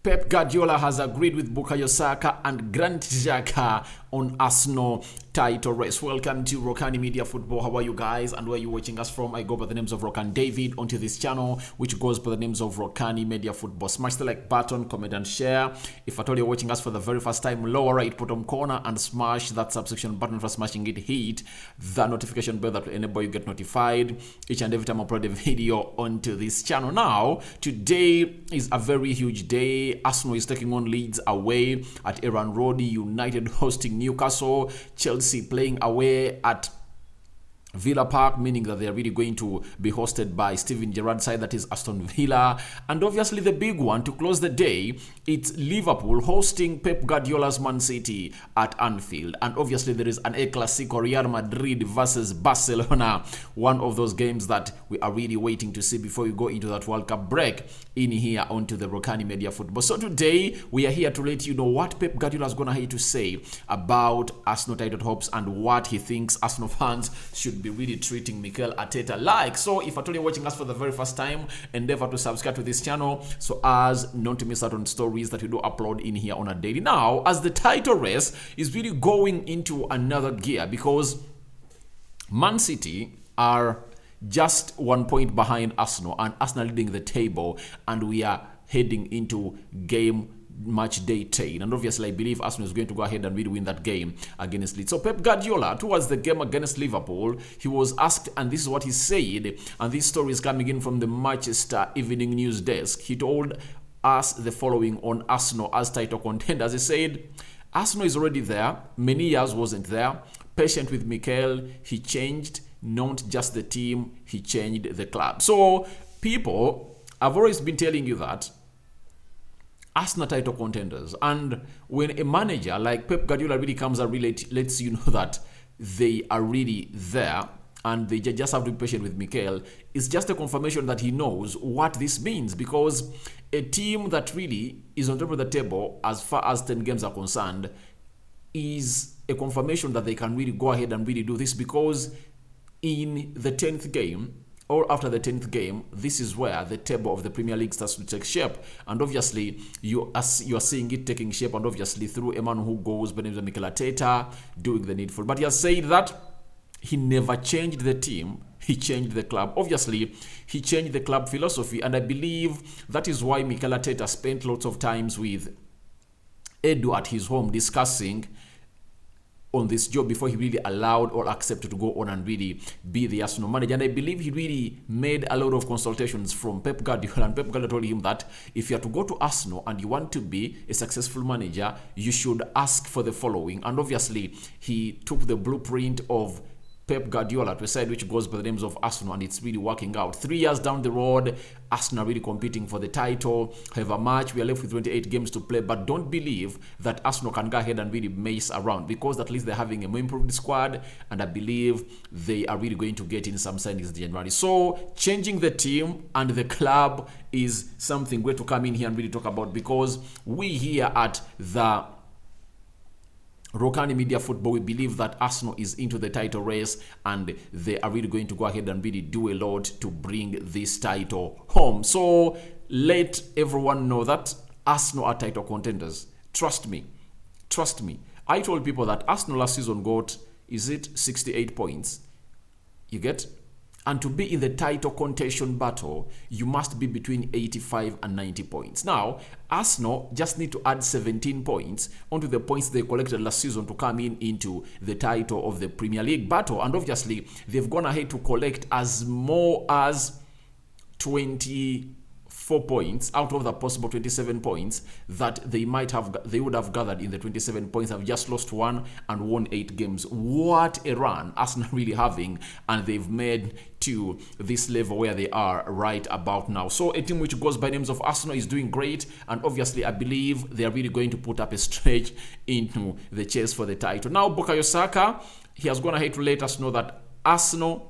Pep Guardiola has agreed with Bukayo Saka and Granit Xhaka on Arsenal title race. Welcome to Rokani Media Football. How are you guys and where are you watching us from? I go by the names of Rokani David onto this channel, which goes by the names of Rokani Media Football. Smash the like button, comment and share. If at all you're watching us for the very first time, lower right bottom corner and smash that subscription button. For smashing it, hit the notification bell that will enable you get notified each and every time I upload a video onto this channel. Now, today is a very huge day. Arsenal is taking on Leeds away at Aaron Road, United hosting Newcastle, Chelsea playing away at Villa Park, meaning that they are really going to be hosted by Steven Gerrard's side, that is Aston Villa. And obviously the big one to close the day, it's Liverpool hosting Pep Guardiola's Man City at Anfield. And obviously there is an El Clasico, Real Madrid versus Barcelona, one of those games that we are really waiting to see before we go into that World Cup break in here onto the Rokani Media Football. So today we are here to let you know what Pep Guardiola is going to have to say about Arsenal title hopes and what he thinks Arsenal fans should be really treating Mikel Arteta like. So if at all you're watching us for the very first time, endeavor to subscribe to this channel so as not to miss out on stories that we do upload in here on a daily. Now, as the title race is really going into another gear because Man City are just 1 point behind Arsenal and Arsenal leading the table, and we are heading into match day 10, and obviously I believe Arsenal is going to go ahead and really win that game against Leeds. So Pep Guardiola, towards the game against Liverpool, he was asked, and this is what he said, and this story is coming in from the Manchester Evening News desk. He told us the following on Arsenal as title contenders. He said, Arsenal is already there, many years wasn't there, patient with Mikel, he changed not just the team, he changed the club. So people, I've always been telling you that Arsenal title contenders, and when a manager like Pep Guardiola really comes and really lets you know that they are really there and they just have to be patient with Mikel, it's just a confirmation that he knows what this means, because a team that really is on top of the table as far as 10 games are concerned is a confirmation that they can really go ahead and really do this, because in the 10th game or after the 10th game, this is where the table of the Premier League starts to take shape. And obviously, you are seeing it taking shape, and obviously through a man who goes by the name of Mikel Arteta doing the needful. But he has said that he never changed the team, he changed the club. Obviously, he changed the club philosophy, and I believe that is why Mikel Arteta spent lots of times with Edu at his home discussing on this job before he really allowed or accepted to go on and really be the Arsenal manager. And I believe he really made a lot of consultations from Pep Guardiola, and Pep Guardiola told him that if you are to go to Arsenal and you want to be a successful manager, you should ask for the following. And obviously he took the blueprint of Pep Guardiola to a side which goes by the names of Arsenal, and it's really working out. 3 years down the road, Arsenal really competing for the title. However much, we are left with 28 games to play, but don't believe that Arsenal can go ahead and really mace around, because at least they're having a more improved squad, and I believe they are really going to get in some signings in January. So changing the team and the club is something great to come in here and really talk about, because we here at the Rokani Media Football, we believe that Arsenal is into the title race and they are really going to go ahead and really do a lot to bring this title home. So let everyone know that Arsenal are title contenders. Trust me. Trust me. I told people that Arsenal last season got, 68 points? You get? And to be in the title contention battle, you must be between 85 and 90 points. Now, Arsenal just need to add 17 points onto the points they collected last season to come into the title of the Premier League battle. And obviously, they've gone ahead to collect as more as 24 points out of the possible 27 points that they would have gathered in the 27 points. Have just lost one and won 8 games. What a run Arsenal really having, and they've made to this level where they are right about now. So a team which goes by names of Arsenal is doing great, and obviously I believe they are really going to put up a stretch into the chase for the title. Now Bukayo Saka, he has gone ahead to let us know that Arsenal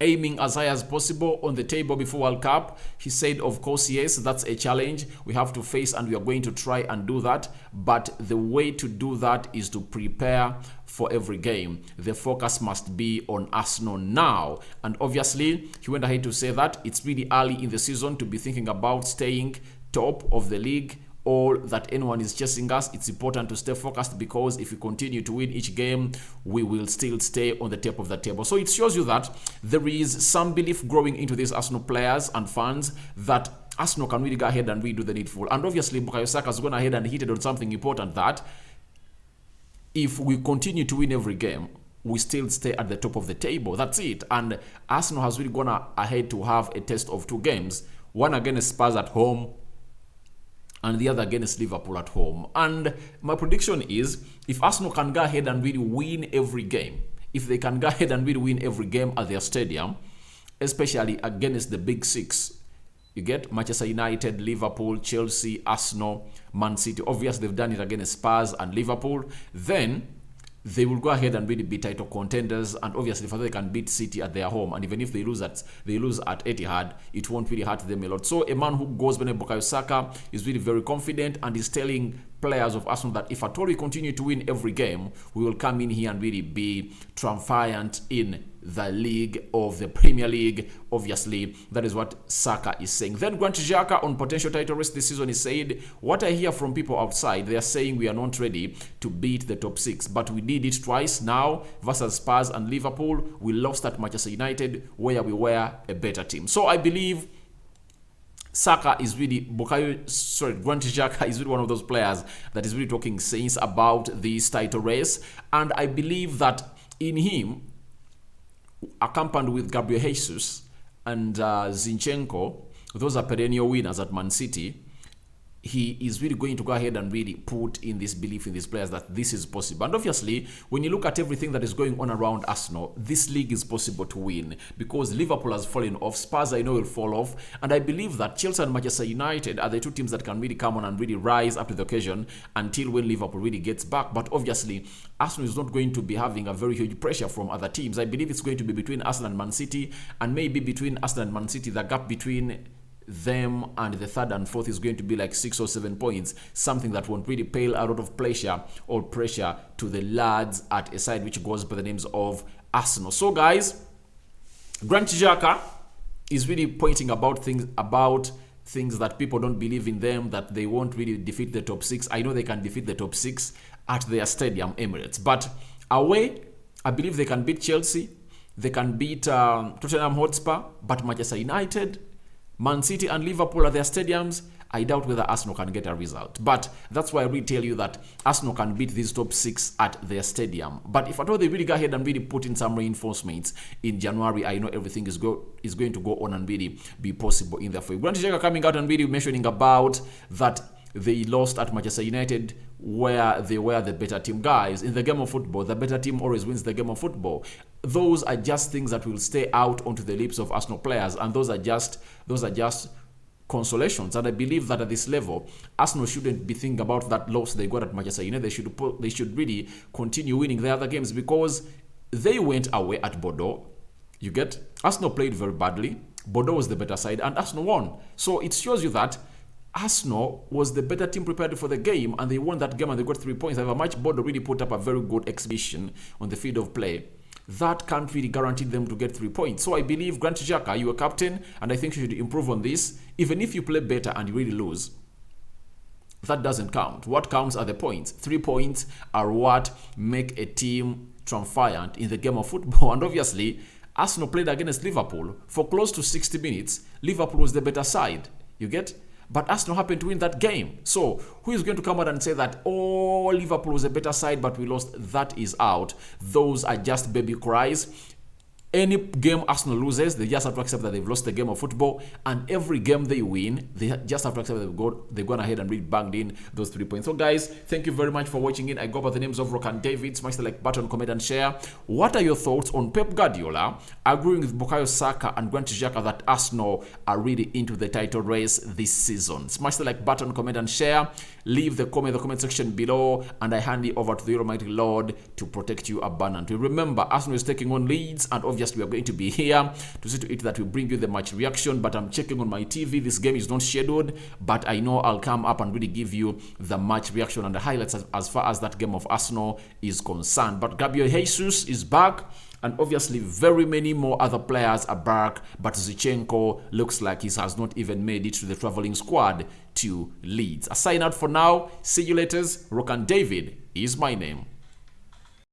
aiming as high as possible on the table before World Cup. He said, of course, yes, that's a challenge we have to face, and we are going to try and do that. But the way to do that is to prepare for every game. The focus must be on Arsenal now. And obviously, he went ahead to say that it's really early in the season to be thinking about staying top of the league or that anyone is chasing us. It's important to stay focused, because if we continue to win each game, we will still stay on the top of the table. So it shows you that there is some belief growing into these Arsenal players and fans that Arsenal can really go ahead and redo the needful. And obviously, Bukayo Saka has gone ahead and hit on something important, that if we continue to win every game, we still stay at the top of the table. That's it. And Arsenal has really gone ahead to have a test of 2 games, one against Spurs at home and the other against Liverpool at home. And my prediction is, if Arsenal can go ahead and really win every game, if they can go ahead and really win every game at their stadium, especially against the big 6, you get Manchester United, Liverpool, Chelsea, Arsenal, Man City. Obviously, they've done it against Spurs and Liverpool. Then they will go ahead and really be title contenders, and obviously, if they can beat City at their home, and even if they lose at Etihad, it won't really hurt them a lot. So a man who goes by Bukayo Saka is really very confident, and is telling players of Arsenal that if at all we continue to win every game, we will come in here and really be triumphant in the league of the Premier League. Obviously, that is what Saka is saying. Then Granit Xhaka on potential title race this season, he said, what I hear from people outside, they are saying we are not ready to beat the top 6, but we did it twice now versus Spurs and Liverpool. We lost at Manchester United, where we were a better team. So I believe Granit Xhaka is really one of those players that is really talking sense about this title race, and I believe that in him, accompanied with Gabriel Jesus and Zinchenko, those are perennial winners at Man City, he is really going to go ahead and really put in this belief in these players that this is possible. And obviously, when you look at everything that is going on around Arsenal, this league is possible to win, because Liverpool has fallen off, Spurs I know will fall off, and I believe that Chelsea and Manchester United are the 2 teams that can really come on and really rise up to the occasion until when Liverpool really gets back. But obviously, Arsenal is not going to be having a very huge pressure from other teams. I believe it's going to be between Arsenal and Man City, and maybe between Arsenal and Man City, the gap between them and the 3rd and 4th is going to be like 6 or 7 points, something that won't really pay a lot of pressure to the lads at a side which goes by the names of Arsenal. So guys, Granit Xhaka is really pointing about things that people don't believe in them, that they won't really defeat the top 6. I know they can defeat the top 6 at their stadium, Emirates, but away, I believe they can beat Chelsea, they can beat Tottenham Hotspur, but Manchester United, Man City and Liverpool at their stadiums, I doubt whether Arsenal can get a result. But that's why I really tell you that Arsenal can beat these top 6 at their stadium. But if at all they really go ahead and really put in some reinforcements in January, I know everything is going to go on and really be possible in their favor. Granit Xhaka coming out and really mentioning about that they lost at Manchester United, where they were the better team. Guys, in the game of football, the better team always wins the game of football. Those are just things that will stay out onto the lips of Arsenal players, and those are just consolations. And I believe that at this level, Arsenal shouldn't be thinking about that loss they got at Manchester United. They should really continue winning their other games, because they went away at Bordeaux. You get, Arsenal played very badly. Bordeaux was the better side, and Arsenal won. So it shows you that Arsenal was the better team prepared for the game, and they won that game and they got 3 points. However, much Bordeaux really put up a very good exhibition on the field of play. That can't really guarantee them to get 3 points. So I believe Granit Xhaka, you are captain, and I think you should improve on this. Even if you play better and you really lose, that doesn't count. What counts are the points. 3 points are what make a team triumphant in the game of football. And obviously, Arsenal played against Liverpool for close to 60 minutes. Liverpool was the better side. You get? But Arsenal happened to win that game. So who is going to come out and say that, oh, Liverpool was a better side, but we lost? That is out. Those are just baby cries. Any game Arsenal loses, they just have to accept that they've lost the game of football. And every game they win, they just have to accept that they've gone ahead and really banged in those 3 points. So guys, thank you very much for watching in. I go by the names of Rokani David. Smash the like button, comment and share. What are your thoughts on Pep Guardiola agreeing with Bukayo Saka and Granit Xhaka that Arsenal are really into the title race this season? Smash the like button, comment and share. Leave the comment section below, and I hand it over to the Almighty Lord to protect you abundantly. Remember, Arsenal is taking on Leeds, and obviously we are going to be here to see to it that we bring you the match reaction. But I'm checking on my TV. This game is not scheduled, but I know I'll come up and really give you the match reaction and the highlights as far as that game of Arsenal is concerned. But Gabriel Jesus is back, And obviously, very many more other players are back, but Zinchenko looks like he has not even made it to the traveling squad to Leeds. A sign out for now. See you later. Rokani David is my name.